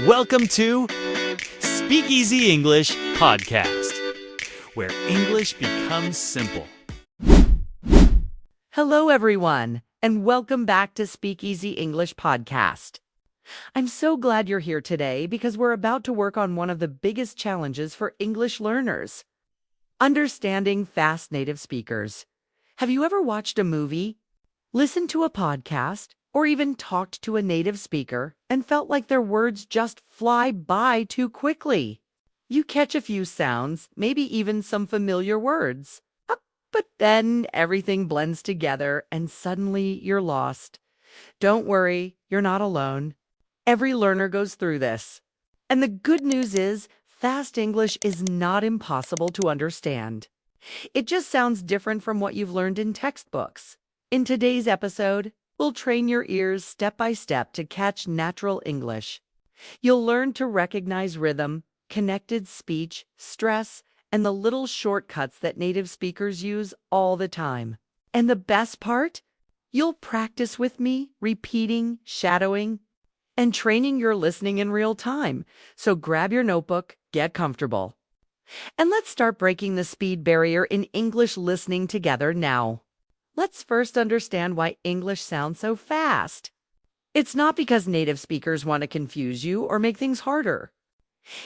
Welcome to Speakeasy English Podcast, where English becomes simple. Hello, everyone, and welcome back to Speakeasy English Podcast. I'm so glad you're here today because we're about to work on one of the biggest challenges for English learners: understanding fast native speakers. Have you ever watched a movie, listened to a podcast, or even talked to a native speaker and felt like their words just fly by too quickly? You catch a few sounds, maybe even some familiar words, but then everything blends together and suddenly you're lost. Don't worry, you're not alone. Every learner goes through this. And the good news is, fast English is not impossible to understand. It just sounds different from what you've learned in textbooks. In today's episode, we'll train your ears step by step to catch natural English. You'll learn to recognize rhythm, connected speech, stress, and the little shortcuts that native speakers use all the time. And the best part? You'll practice with me, repeating, shadowing, and training your listening in real time. So grab your notebook, get comfortable. And let's start breaking the speed barrier in English listening together now. Let's first understand why English sounds so fast. It's not because native speakers want to confuse you or make things harder.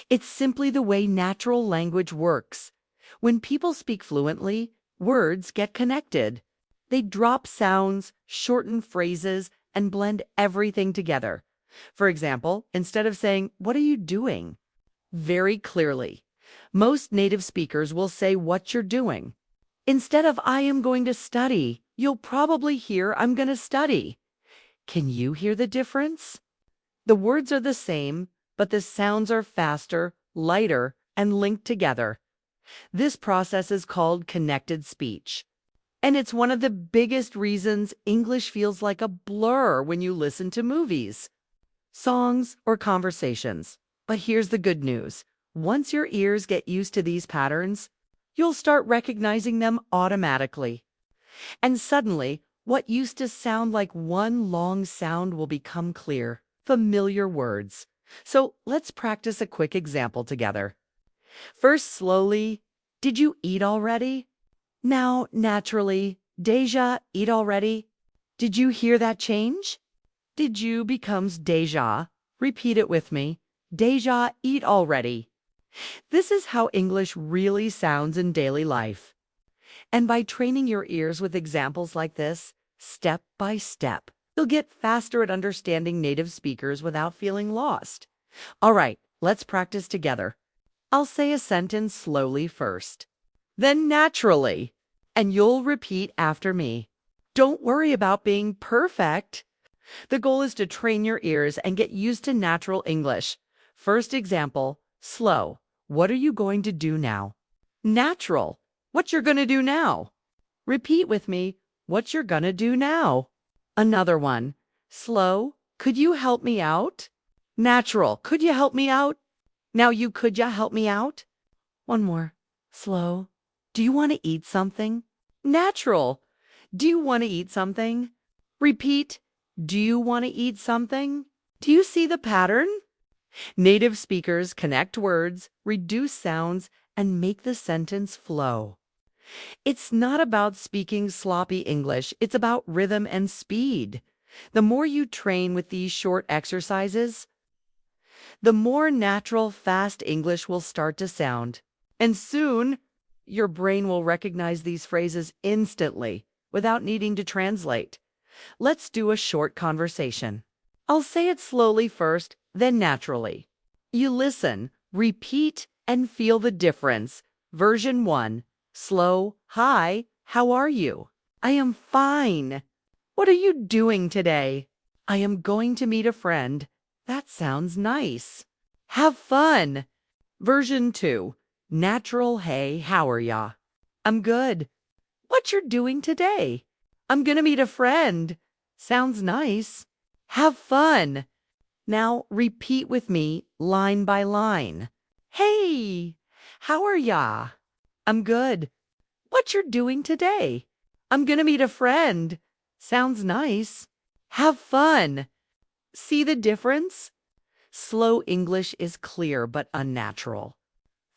It's simply the way natural language works. When people speak fluently, words get connected. They drop sounds, shorten phrases, and blend everything together. For example, instead of saying, "What are you doing?" very clearly, most native speakers will say what you're doing. Instead of "I am going to study," you'll probably hear "I'm going to study." Can you hear the difference? The words are the same, but the sounds are faster, lighter, and linked together. This process is called connected speech. And it's one of the biggest reasons English feels like a blur when you listen to movies, songs, or conversations. But here's the good news. Once your ears get used to these patterns, you'll start recognizing them automatically. And suddenly, what used to sound like one long sound will become clear, familiar words. So let's practice a quick example together. First, slowly, "Did you eat already?" Now, naturally, "Deja, eat already?" Did you hear that change? "Did you" becomes "deja." Repeat it with me. "Deja, eat already." This is how English really sounds in daily life. And by training your ears with examples like this, step by step, you'll get faster at understanding native speakers without feeling lost. All right, let's practice together. I'll say a sentence slowly first, then naturally, and you'll repeat after me. Don't worry about being perfect. The goal is to train your ears and get used to natural English. First example, slow. "What are you going to do now?" Natural. "What you're going to do now?" Repeat with me. "What you're going to do now?" Another one. Slow. "Could you help me out?" Natural. "Could you help me out?" Now could you help me out? One more. Slow. "Do you want to eat something?" Natural. "Do you want to eat something?" Repeat. "Do you want to eat something?" Do you see the pattern? Native speakers connect words, reduce sounds, and make the sentence flow. It's not about speaking sloppy English, it's about rhythm and speed. The more you train with these short exercises, the more natural, fast English will start to sound. And soon, your brain will recognize these phrases instantly without needing to translate. Let's do a short conversation. I'll say it slowly first, then naturally. You listen, repeat, and feel the difference. Version 1. Slow. "Hi, how are you?" "I am fine." "What are you doing today?" "I am going to meet a friend." That sounds nice. "Have fun." Version 2. Natural. "Hey, how are ya?" "I'm good." "What you're doing today?" "I'm gonna meet a friend." Sounds nice. "Have fun." Now repeat with me line by line. "Hey, how are ya?" "I'm good." "What you're doing today?" "I'm gonna meet a friend." Sounds nice. "Have fun." See the difference? Slow English is clear but unnatural.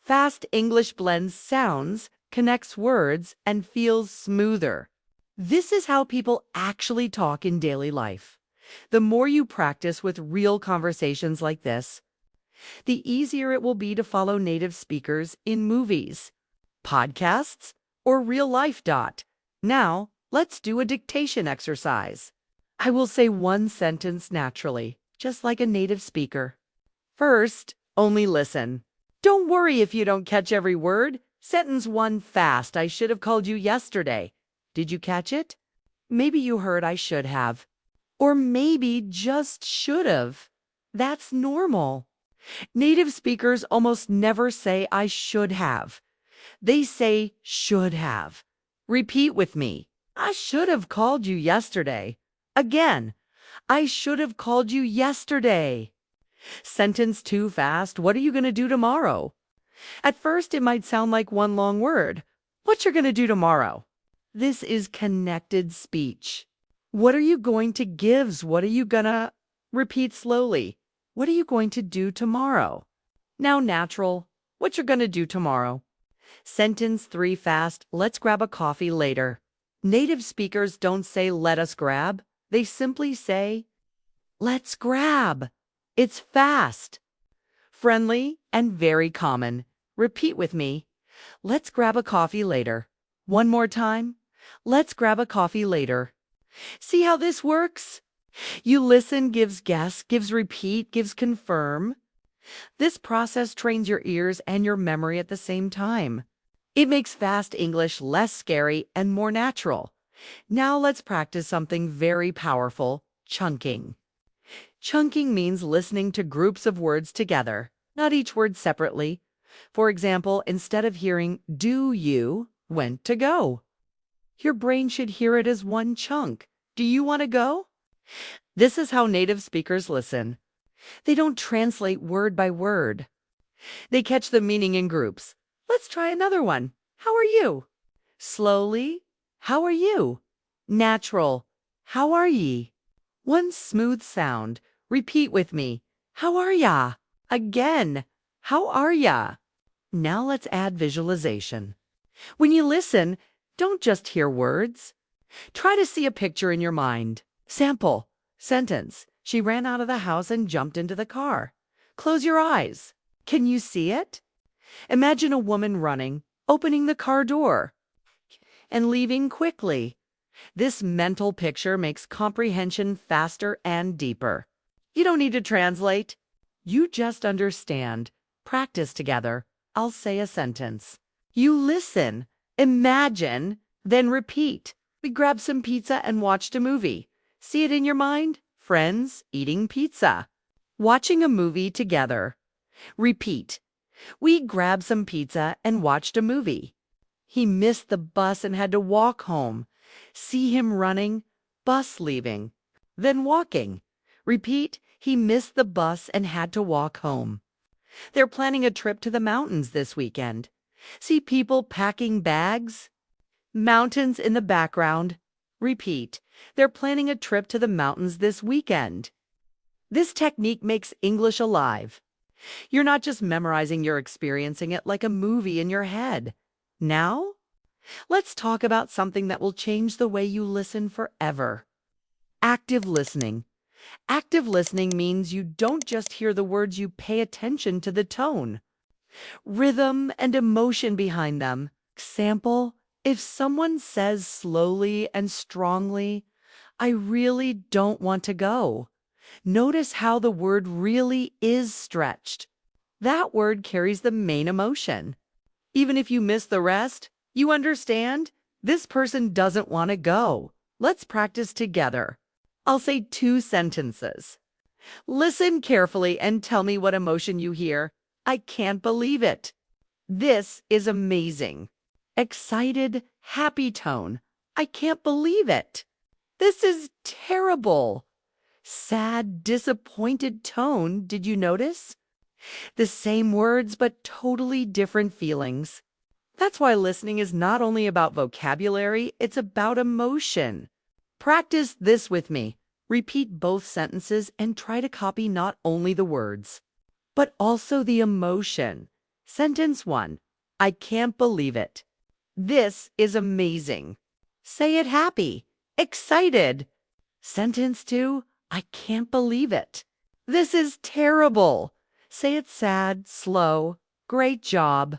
Fast English blends sounds, connects words, and feels smoother. This is how people actually talk in daily life. The more you practice with real conversations like this, the easier it will be to follow native speakers in movies, podcasts, or real life. Now, let's do a dictation exercise. I will say one sentence naturally, just like a native speaker. First, only listen. Don't worry if you don't catch every word. Sentence 1 fast. I should have called you yesterday. Did you catch it? Maybe you heard I should have. Or maybe just should have. That's normal. Native speakers almost never say I should have. They say should have. Repeat with me. I should have called you yesterday. Again, I should have called you yesterday. Sentence 2 fast. What are you going to do tomorrow? At first, it might sound like one long word. What you're going to do tomorrow? This is connected speech. What are you going to give? What are you gonna? Repeat slowly. What are you going to do tomorrow? Now natural. What you're going to do tomorrow? Sentence 3 fast. Let's grab a coffee later. Native speakers don't say let us grab. They simply say let's grab. It's fast, friendly, and very common. Repeat with me. Let's grab a coffee later. One more time. Let's grab a coffee later. See how this works? You listen, gives guess, gives repeat, gives confirm. This process trains your ears and your memory at the same time. It makes fast English less scary and more natural. Now let's practice something very powerful, chunking. Chunking means listening to groups of words together, not each word separately. For example, instead of hearing, do you went to go? Your brain should hear it as one chunk. Do you want to go? This is how native speakers listen. They don't translate word by word. They catch the meaning in groups. Let's try another one. How are you? Slowly. How are you? Natural. How are ye? One smooth sound. Repeat with me. How are ya? Again. How are ya? Now let's add visualization. When you listen, don't just hear words. Try to see a picture in your mind. Sample. Sentence. She ran out of the house and jumped into the car. Close your eyes. Can you see it? Imagine a woman running, opening the car door, and leaving quickly. This mental picture makes comprehension faster and deeper. You don't need to translate. You just understand. Practice together. I'll say a sentence. You listen, imagine, then repeat. We grabbed some pizza and watched a movie. See it in your mind? Friends eating pizza. Watching a movie together. Repeat. We grabbed some pizza and watched a movie. He missed the bus and had to walk home. See him running, bus leaving, then walking. Repeat. He missed the bus and had to walk home. They're planning a trip to the mountains this weekend. See people packing bags? Mountains in the background. Repeat. They're planning a trip to the mountains this weekend. This technique makes English alive. You're not just memorizing, you're experiencing it like a movie in your head. Now, let's talk about something that will change the way you listen forever. Active listening. Active listening means you don't just hear the words, you pay attention to the tone, rhythm, and emotion behind them. Example, if someone says slowly and strongly, I really don't want to go. Notice how the word really is stretched. That word carries the main emotion. Even if you miss the rest, you understand this person doesn't want to go. Let's practice together. I'll say 2 sentences. Listen carefully and tell me what emotion you hear. I can't believe it. This is amazing. Excited, happy tone. I can't believe it. This is terrible. Sad, disappointed tone. Did you notice? The same words, but totally different feelings. That's why listening is not only about vocabulary, it's about emotion. Practice this with me. Repeat both sentences and try to copy not only the words, but also the emotion. Sentence 1. I can't believe it. This is amazing. Say it happy, excited. Sentence 2. I can't believe it. This is terrible. Say it sad, slow. Great job.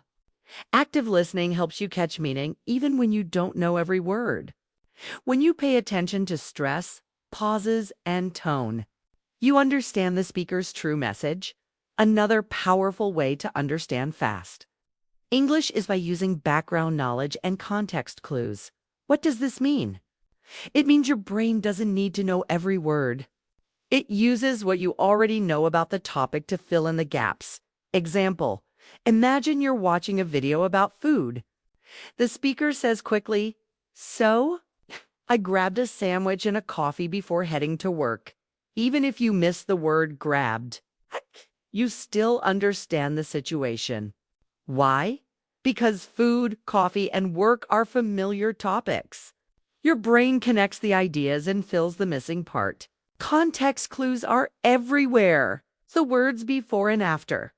Active listening helps you catch meaning even when you don't know every word. When you pay attention to stress, pauses, and tone, you understand the speaker's true message. Another powerful way to understand fast English is by using background knowledge and context clues. What does this mean? It means your brain doesn't need to know every word. It uses what you already know about the topic to fill in the gaps. Example, imagine you're watching a video about food. The speaker says quickly, "So, I grabbed a sandwich and a coffee before heading to work." Even if you miss the word grabbed, you still understand the situation. Why? Because food, coffee, and work are familiar topics. Your brain connects the ideas and fills the missing part. Context clues are everywhere. The words before and after,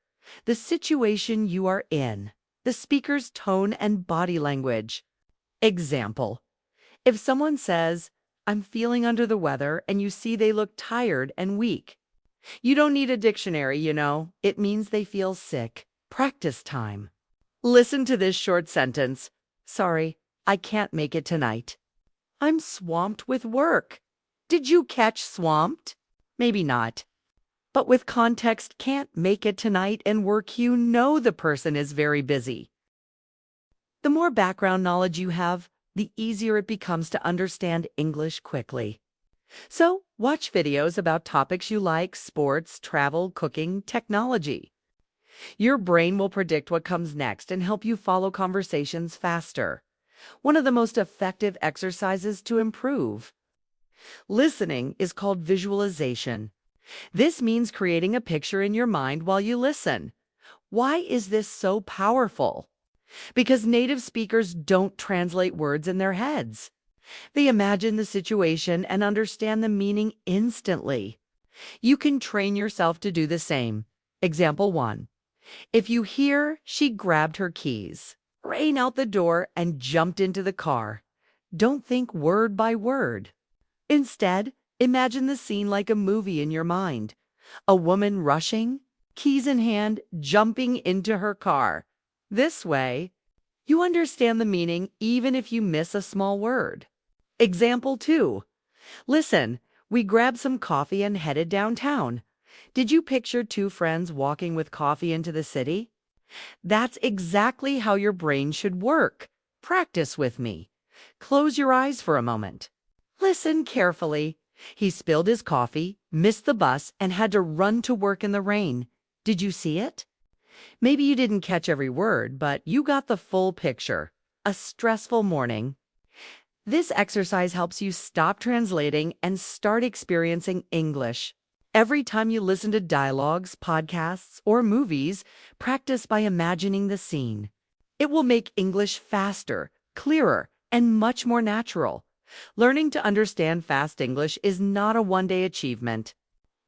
the situation you are in, the speaker's tone and body language. Example, if someone says, "I'm feeling under the weather," and you see they look tired and weak, you don't need a dictionary, you know. It means they feel sick. Practice time. Listen to this short sentence. "Sorry, I can't make it tonight. I'm swamped with work." Did you catch swamped? Maybe not. But with context, "can't make it tonight" and "work," you know the person is very busy. The more background knowledge you have, the easier it becomes to understand English quickly. So, watch videos about topics you like: sports, travel, cooking, technology. Your brain will predict what comes next and help you follow conversations faster. One of the most effective exercises to improve listening is called visualization. This means creating a picture in your mind while you listen. Why is this so powerful? Because native speakers don't translate words in their heads. They imagine the situation and understand the meaning instantly. You can train yourself to do the same. Example 1. If you hear, "She grabbed her keys, ran out the door, and jumped into the car," don't think word by word. Instead, imagine the scene like a movie in your mind. A woman rushing, keys in hand, jumping into her car. This way, you understand the meaning even if you miss a small word. Example 2. Listen, we grabbed some coffee and headed downtown. Did you picture two friends walking with coffee into the city? That's exactly how your brain should work. Practice with me. Close your eyes for a moment. Listen carefully. He spilled his coffee, missed the bus, and had to run to work in the rain. Did you see it? Maybe you didn't catch every word, but you got the full picture. A stressful morning. This exercise helps you stop translating and start experiencing English. Every time you listen to dialogues, podcasts, or movies, practice by imagining the scene. It will make English faster, clearer, and much more natural. Learning to understand fast English is not a one-day achievement.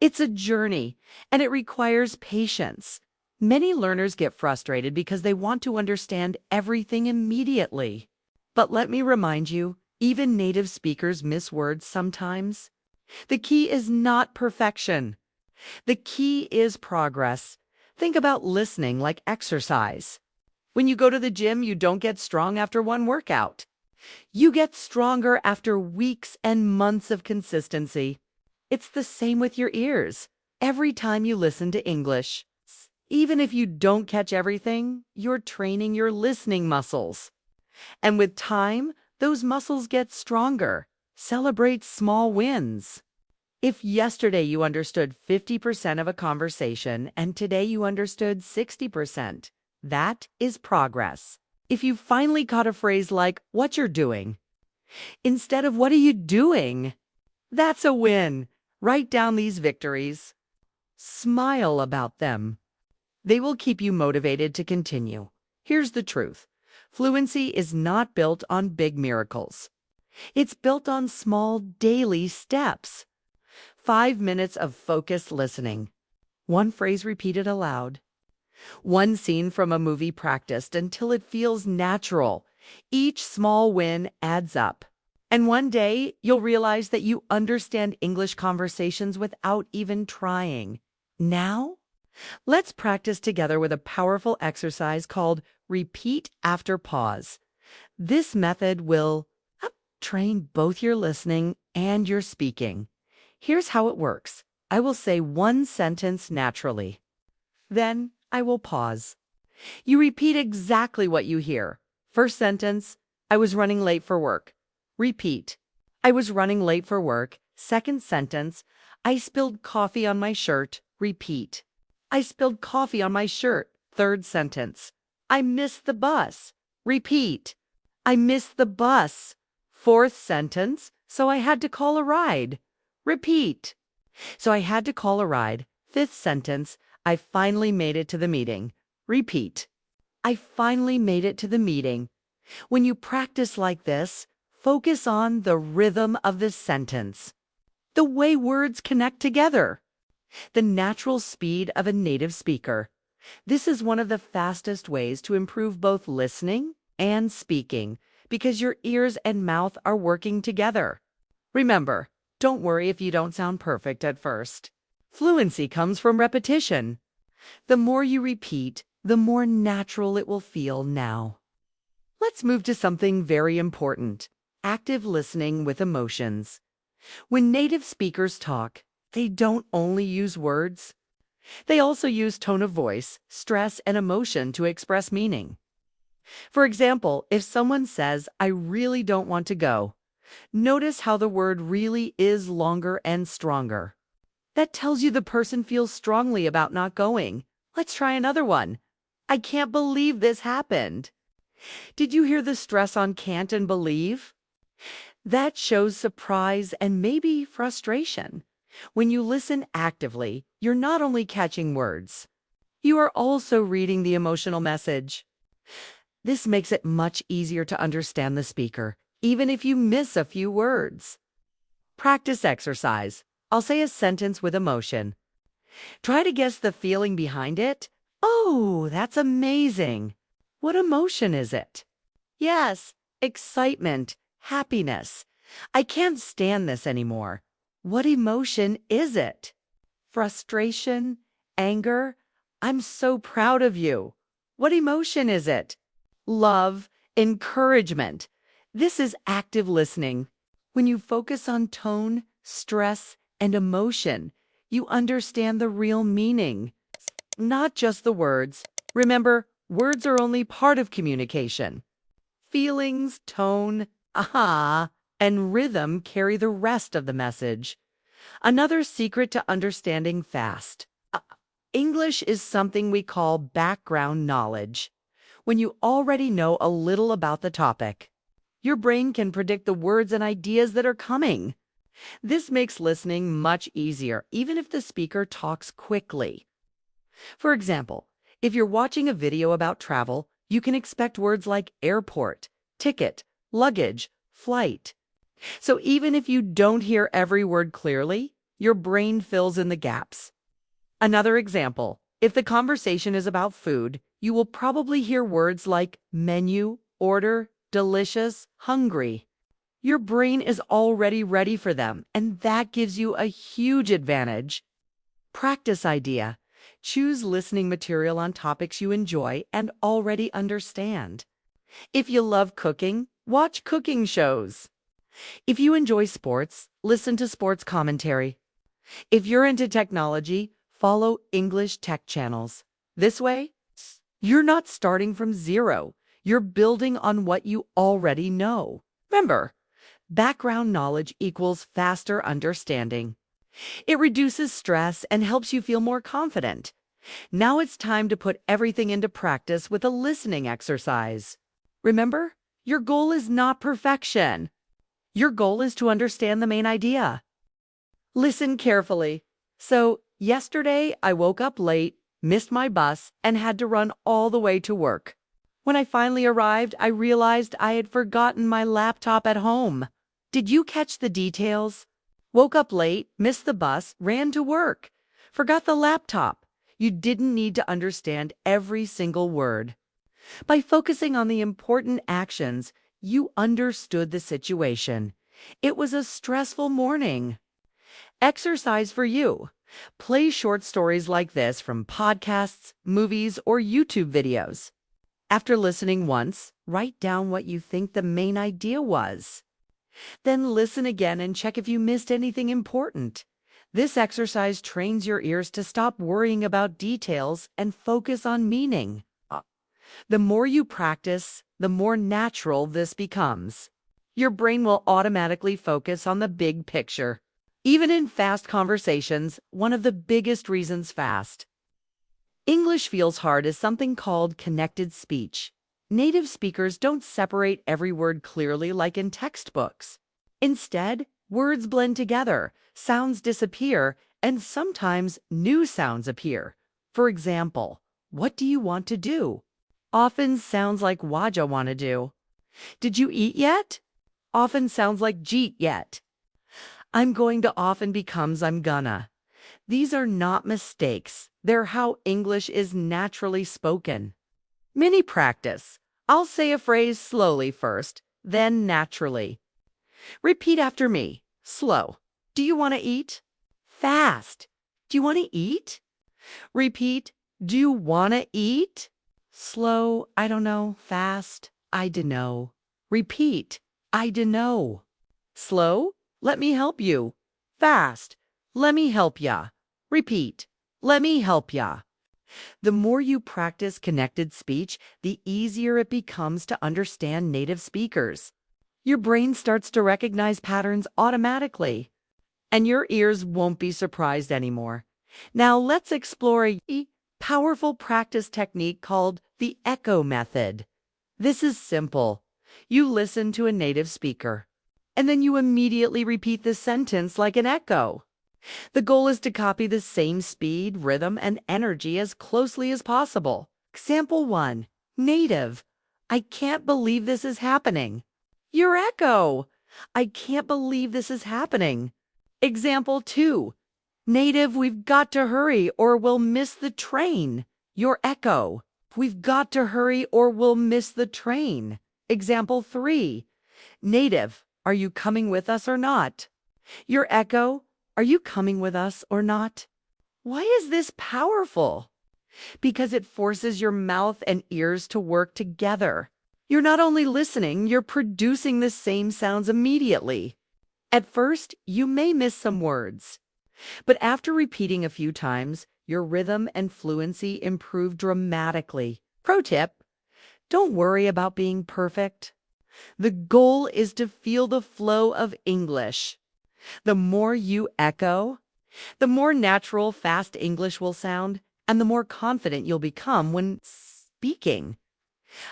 It's a journey, and it requires patience. Many learners get frustrated because they want to understand everything immediately. But let me remind you, even native speakers miss words sometimes. The key is not perfection. The key is progress. Think about listening like exercise. When you go to the gym, you don't get strong after one workout. You get stronger after weeks and months of consistency. It's the same with your ears. Every time you listen to English, even if you don't catch everything, you're training your listening muscles. And with time, those muscles get stronger. Celebrate small wins. If yesterday you understood 50% of a conversation and today you understood 60%, that is progress. If you finally caught a phrase like "what you're doing" instead of "what are you doing," that's a win. Write down these victories. Smile about them. They will keep you motivated to continue. Here's the truth. Fluency is not built on big miracles. It's built on small daily steps. 5 minutes of focused listening. One phrase repeated aloud. One scene from a movie practiced until it feels natural. Each small win adds up. And one day, you'll realize that you understand English conversations without even trying. Now, let's practice together with a powerful exercise called repeat after pause. This method will train both your listening and your speaking. Here's how it works. I will say one sentence naturally. Then I will pause. You repeat exactly what you hear. First sentence, I was running late for work. Repeat. I was running late for work. Second sentence, I spilled coffee on my shirt. Repeat. I spilled coffee on my shirt. Third sentence, I missed the bus. Repeat. I missed the bus. Fourth sentence, so I had to call a ride. Repeat. So I had to call a ride. Fifth sentence, I finally made it to the meeting. Repeat. I finally made it to the meeting. When you practice like this, focus on the rhythm of the sentence, the way words connect together, the natural speed of a native speaker. This is one of the fastest ways to improve both listening and speaking because your ears and mouth are working together. Remember, don't worry if you don't sound perfect at first. Fluency comes from repetition. The more you repeat, the more natural it will feel now. Let's move to something very important: active listening with emotions. When native speakers talk, they don't only use words. They also use tone of voice, stress, and emotion to express meaning. For example, if someone says, I really don't want to go, notice how the word really is longer and stronger. That tells you the person feels strongly about not going. Let's try another one. I can't believe this happened. Did you hear the stress on can't and believe? That shows surprise and maybe frustration. When you listen actively, you're not only catching words, you are also reading the emotional message. This makes it much easier to understand the speaker, even if you miss a few words. Practice exercise. I'll say a sentence with emotion. Try to guess the feeling behind it. Oh, that's amazing. What emotion is it? Yes, excitement, happiness. I can't stand this anymore. What emotion is it? Frustration, anger. I'm so proud of you. What emotion is it? Love, encouragement. This is active listening. When you focus on tone, stress, and emotion, you understand the real meaning, not just the words. Remember, words are only part of communication. Feelings, tone, and rhythm carry the rest of the message. Another secret to understanding fast. English is something we call background knowledge. When you already know a little about the topic, your brain can predict the words and ideas that are coming. This makes listening much easier, even if the speaker talks quickly. For example, if you're watching a video about travel, you can expect words like airport, ticket, luggage, flight. So even if you don't hear every word clearly, your brain fills in the gaps. Another example, if the conversation is about food, you will probably hear words like menu, order, delicious, hungry. Your brain is already ready for them, and that gives you a huge advantage. Practice idea. Choose listening material on topics you enjoy and already understand. If you love cooking, watch cooking shows. If you enjoy sports, listen to sports commentary. If you're into technology, follow English tech channels. This way, you're not starting from zero. You're building on what you already know. Remember, background knowledge equals faster understanding. It reduces stress and helps you feel more confident. Now it's time to put everything into practice with a listening exercise. Remember, your goal is not perfection. Your goal is to understand the main idea. Listen carefully. So, yesterday I woke up late, missed my bus, and had to run all the way to work. When I finally arrived, I realized I had forgotten my laptop at home. Did you catch the details? Woke up late, missed the bus, ran to work, forgot the laptop. You didn't need to understand every single word. By focusing on the important actions, you understood the situation. It was a stressful morning. Exercise for you. Play short stories like this from podcasts, movies, or YouTube videos. After listening once, write down what you think the main idea was. Then listen again and check if you missed anything important. This exercise trains your ears to stop worrying about details and focus on meaning. The more you practice, the more natural this becomes. Your brain will automatically focus on the big picture. Even in fast conversations, one of the biggest reasons fast English feels hard is something called connected speech. Native speakers don't separate every word clearly like in textbooks. Instead, words blend together, sounds disappear, and sometimes new sounds appear. For example, what do you want to do? Often sounds like waja wanna do. Did you eat yet? Often sounds like jeet yet. I'm going to often becomes I'm gonna. These are not mistakes. They're how English is naturally spoken. Mini practice. I'll say a phrase slowly first, then naturally. Repeat after me. Slow. Do you want to eat? Fast. Do you want to eat? Repeat. Do you want to eat? Slow. I don't know. Fast. I dunno. Repeat. I dunno. Slow. Let me help you. Fast. Let me help ya. Repeat. Let me help ya. The more you practice connected speech, the easier it becomes to understand native speakers. Your brain starts to recognize patterns automatically, and your ears won't be surprised anymore. Now let's explore a powerful practice technique called the echo method. This is simple. You listen to a native speaker, and then you immediately repeat the sentence like an echo. The goal is to copy the same speed, rhythm, and energy as closely as possible. Example 1. Native. I can't believe this is happening. Your echo. I can't believe this is happening. Example 2. Native, we've got to hurry or we'll miss the train. Your echo. We've got to hurry or we'll miss the train. Example 3. Native, are you coming with us or not? Your echo. Are you coming with us or not? Why is this powerful? Because it forces your mouth and ears to work together. You're not only listening, you're producing the same sounds immediately. At first, you may miss some words, but after repeating a few times, your rhythm and fluency improve dramatically. Pro tip: don't worry about being perfect. The goal is to feel the flow of English. The more you echo, the more natural, fast English will sound, and the more confident you'll become when speaking.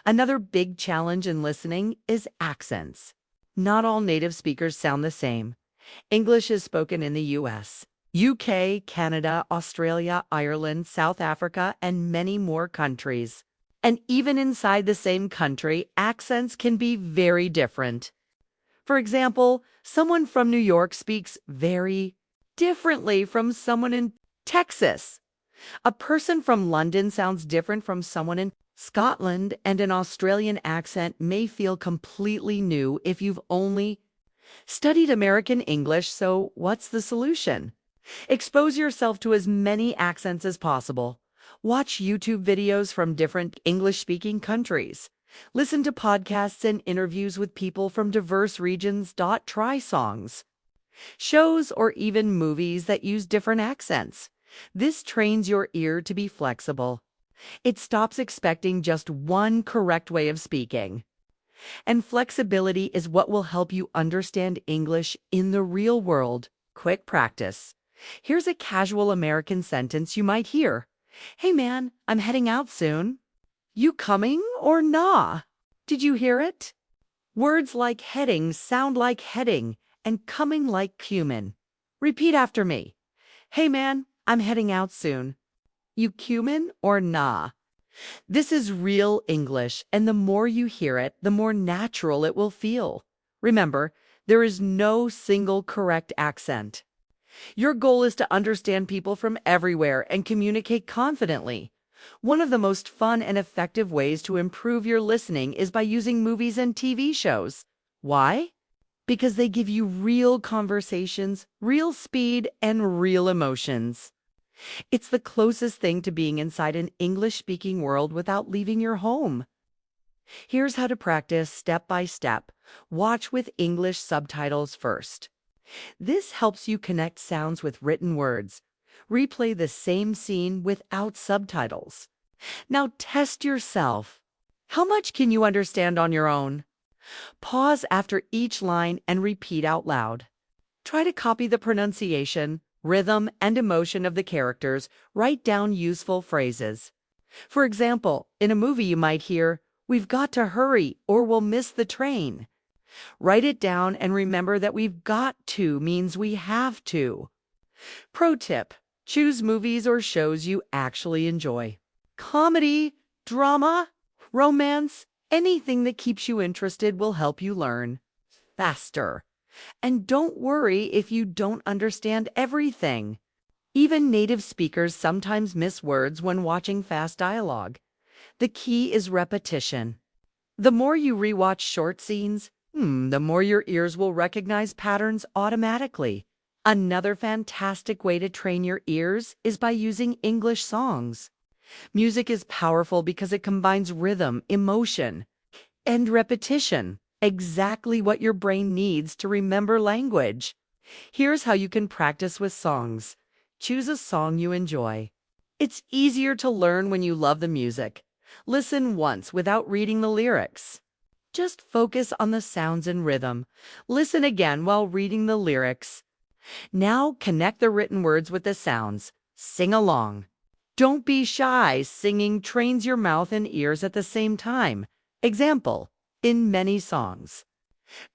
Another big challenge in listening is accents. Not all native speakers sound the same. English is spoken in the US, UK, Canada, Australia, Ireland, South Africa, and many more countries. And even inside the same country, accents can be very different. For example, someone from New York speaks very differently from someone in Texas. A person from London sounds different from someone in Scotland, and an Australian accent may feel completely new if you've only studied American English. So what's the solution? Expose yourself to as many accents as possible. Watch YouTube videos from different English-speaking countries. Listen to podcasts and interviews with people from diverse regions. Try songs, shows, or even movies that use different accents. This trains your ear to be flexible. It stops expecting just one correct way of speaking. And flexibility is what will help you understand English in the real world. Quick practice. Here's a casual American sentence you might hear. Hey man, I'm heading out soon. You coming or nah? Did you hear it? Words like heading sound like heading and coming like cumin. Repeat after me. Hey man, I'm heading out soon. You cumin or nah? This is real English, and the more you hear it, the more natural it will feel. Remember, There is no single correct accent. Your goal is to understand people from everywhere and communicate confidently. One of the most fun and effective ways to improve your listening is by using movies and TV shows. Why? Because they give you real conversations, real speed, and real emotions. It's the closest thing to being inside an English-speaking world without leaving your home. Here's how to practice step by step. Watch with English subtitles first. This helps you connect sounds with written words. Replay the same scene without subtitles. Now test yourself. How much can you understand on your own? Pause after each line and repeat out loud. Try to copy the pronunciation, rhythm, and emotion of the characters. Write down useful phrases. For example, in a movie you might hear, "We've got to hurry or we'll miss the train." Write it down and remember that "we've got to" means we have to. Pro tip: choose movies or shows you actually enjoy. Comedy, drama, romance, anything that keeps you interested will help you learn faster. And don't worry if you don't understand everything. Even native speakers sometimes miss words when watching fast dialogue. The key is repetition. The more you rewatch short scenes, the more your ears will recognize patterns automatically. Another fantastic way to train your ears is by using English songs. Music is powerful because it combines rhythm, emotion, and repetition, exactly what your brain needs to remember language. Here's how you can practice with songs. Choose a song you enjoy. It's easier to learn when you love the music. Listen once without reading the lyrics. Just focus on the sounds and rhythm. Listen again while reading the lyrics. Now connect the written words with the sounds. Sing along. Don't be shy. Singing trains your mouth and ears at the same time. Example, in many songs.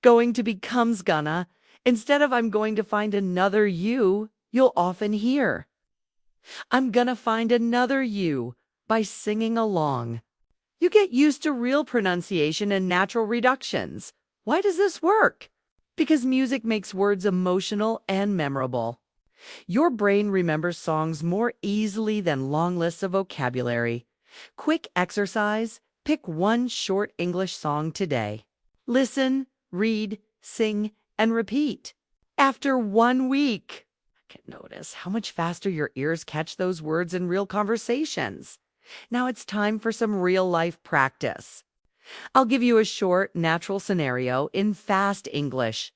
Going to becomes gonna. Instead of "I'm going to find another you," you'll often hear "I'm gonna find another you" by singing along. You get used to real pronunciation and natural reductions. Why does this work? Because music makes words emotional and memorable. Your brain remembers songs more easily than long lists of vocabulary. Quick exercise: pick one short English song today. Listen, read, sing, and repeat. After 1 week, I can notice how much faster your ears catch those words in real conversations. Now it's time for some real-life practice. I'll give you a short, natural scenario in fast English.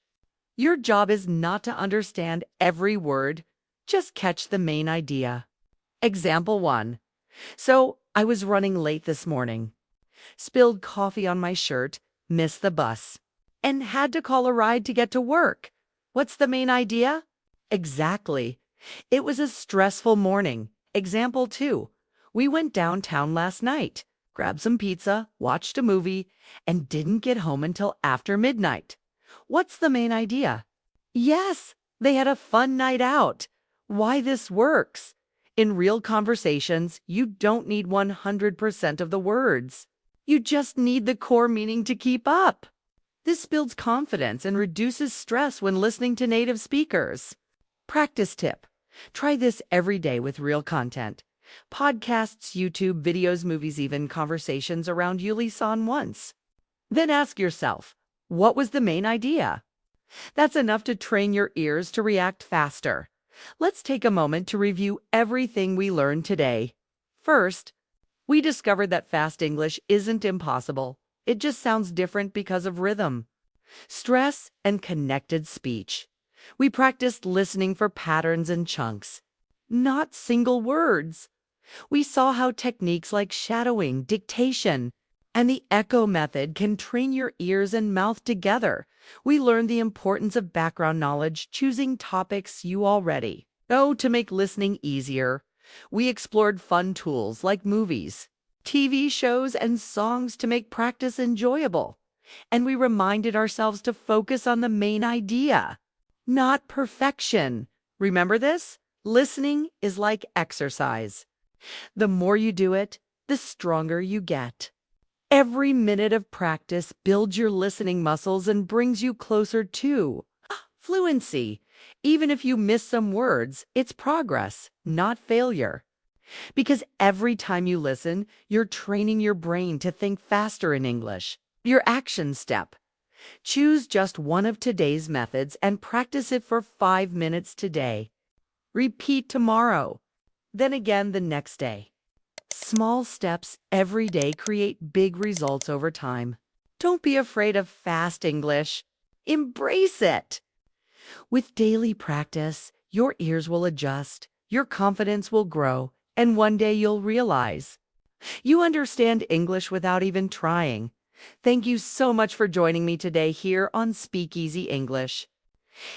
Your job is not to understand every word, just catch the main idea. Example 1. So, I was running late this morning. Spilled coffee on my shirt, missed the bus, and had to call a ride to get to work. What's the main idea? Exactly. It was a stressful morning. Example 2. We went downtown last night, grabbed some pizza, watched a movie, and didn't get home until after midnight. What's the main idea? Yes, they had a fun night out. Why this works? In real conversations, you don't need 100% of the words. You just need the core meaning to keep up. This builds confidence and reduces stress when listening to native speakers. Practice tip: try this every day with real content. Podcasts, YouTube, videos, movies, even conversations around you listen once. Then ask yourself, what was the main idea? That's enough to train your ears to react faster. Let's take a moment to review everything we learned today. First, we discovered that fast English isn't impossible. It just sounds different because of rhythm, stress, and connected speech. We practiced listening for patterns and chunks, not single words. We saw how techniques like shadowing, dictation, and the echo method can train your ears and mouth together. We learned the importance of background knowledge, choosing topics you already know to make listening easier. We explored fun tools like movies, TV shows, and songs to make practice enjoyable. And we reminded ourselves to focus on the main idea, not perfection. Remember this? Listening is like exercise. The more you do it, the stronger you get. Every minute of practice builds your listening muscles and brings you closer to fluency. Even if you miss some words, it's progress, not failure. Because every time you listen, you're training your brain to think faster in English. Your action step. Choose just one of today's methods and practice it for 5 minutes today. Repeat tomorrow, then again the next day. Small steps every day create big results over time. Don't be afraid of fast English. Embrace it. With daily practice, your ears will adjust, your confidence will grow, and one day you'll realize you understand English without even trying. Thank you so much for joining me today here on Speakeasy English.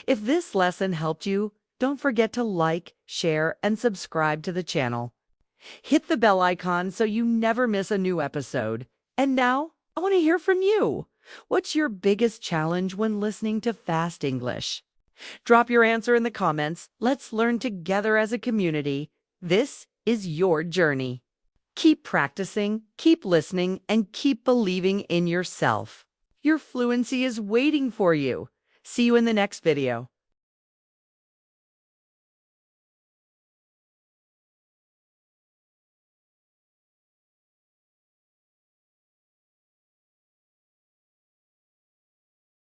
If this lesson helped you, don't forget to like, share, and subscribe to the channel. Hit the bell icon so you never miss a new episode. And now, I want to hear from you. What's your biggest challenge when listening to fast English? Drop your answer in the comments. Let's learn together as a community. This is your journey. Keep practicing, keep listening, and keep believing in yourself. Your fluency is waiting for you. See you in the next video.